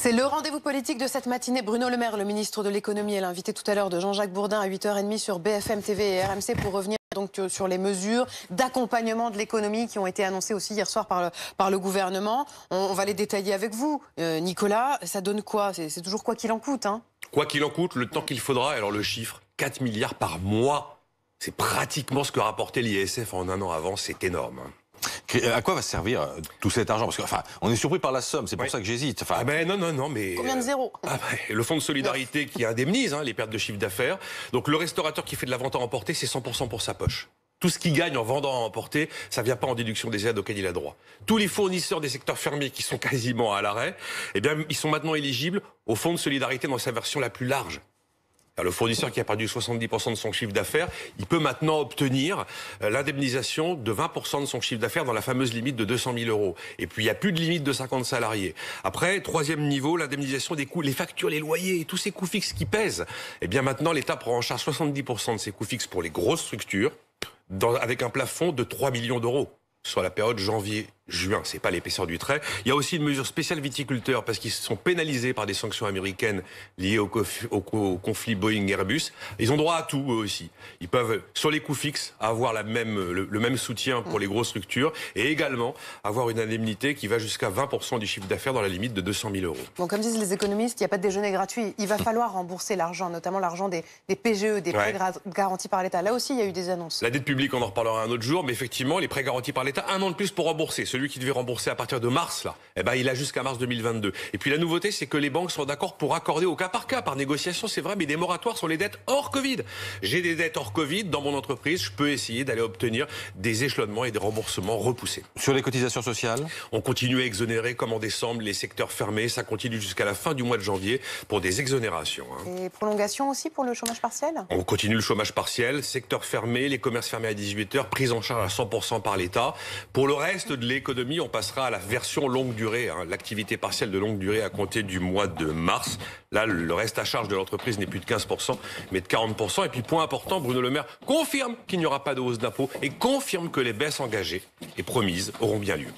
C'est le rendez-vous politique de cette matinée. Bruno Le Maire, le ministre de l'économie, est l'invité tout à l'heure de Jean-Jacques Bourdin à 8h30 sur BFM TV et RMC pour revenir donc sur les mesures d'accompagnement de l'économie qui ont été annoncées aussi hier soir par le gouvernement. On va les détailler avec vous. Nicolas, ça donne quoi? C'est toujours quoi qu'il en coûte, hein? Quoi qu'il en coûte, le temps qu'il faudra. Alors le chiffre, 4 milliards par mois, c'est pratiquement ce que rapportait l'ISF en un an avant, c'est énorme. À quoi va servir tout cet argent? Parce que, enfin, on est surpris par la somme, c'est pour ça que j'hésite. Enfin, ah ben non, mais... Combien de zéros? Le fonds de solidarité qui indemnise les pertes de chiffre d'affaires. Donc le restaurateur qui fait de la vente à emporter, c'est 100% pour sa poche. Tout ce qu'il gagne en vendant à emporter, ça ne vient pas en déduction des aides auxquelles il a droit. Tous les fournisseurs des secteurs fermés qui sont quasiment à l'arrêt, eh bien, ils sont maintenant éligibles au fonds de solidarité dans sa version la plus large. Le fournisseur qui a perdu 70% de son chiffre d'affaires, il peut maintenant obtenir l'indemnisation de 20% de son chiffre d'affaires dans la fameuse limite de 200 000 €. Et puis, il n'y a plus de limite de 50 salariés. Après, troisième niveau, l'indemnisation des coûts, les factures, les loyers, tous ces coûts fixes qui pèsent. Eh bien, maintenant, l'État prend en charge 70% de ces coûts fixes pour les grosses structures, avec un plafond de 3 millions d'euros. Sur la période janvier-juin, c'est pas l'épaisseur du trait. Il y a aussi une mesure spéciale viticulteurs parce qu'ils sont pénalisés par des sanctions américaines liées au conflit Boeing-Airbus. Ils ont droit à tout, eux aussi. Ils peuvent, sur les coûts fixes, avoir le même soutien pour les grosses structures et également avoir une indemnité qui va jusqu'à 20% du chiffre d'affaires dans la limite de 200 000 €. Bon, comme disent les économistes, il n'y a pas de déjeuner gratuit. Il va falloir rembourser l'argent, notamment l'argent des PGE, des prêts garantis par l'État. Là aussi, il y a eu des annonces. La dette publique, on en reparlera un autre jour, mais effectivement, les prêts garantis par l'État, un an de plus pour rembourser. Celui qui devait rembourser à partir de mars, là, eh ben, il a jusqu'à mars 2022. Et puis la nouveauté, c'est que les banques sont d'accord pour accorder au cas par négociation, c'est vrai, mais des moratoires sur les dettes hors Covid. J'ai des dettes hors Covid dans mon entreprise, je peux essayer d'aller obtenir des échelonnements et des remboursements repoussés. Sur les cotisations sociales, on continue à exonérer, comme en décembre, les secteurs fermés. Ça continue jusqu'à la fin du mois de janvier pour des exonérations. Et prolongation aussi pour le chômage partiel? On continue le chômage partiel, secteur fermé, les commerces fermés à 18 h, prise en charge à 100% par l'État. Pour le reste de l'économie, on passera à la version longue durée, l'activité partielle de longue durée à compter du mois de mars. Là, le reste à charge de l'entreprise n'est plus de 15%, mais de 40%. Et puis, point important, Bruno Le Maire confirme qu'il n'y aura pas de hausse d'impôts et confirme que les baisses engagées et promises auront bien lieu.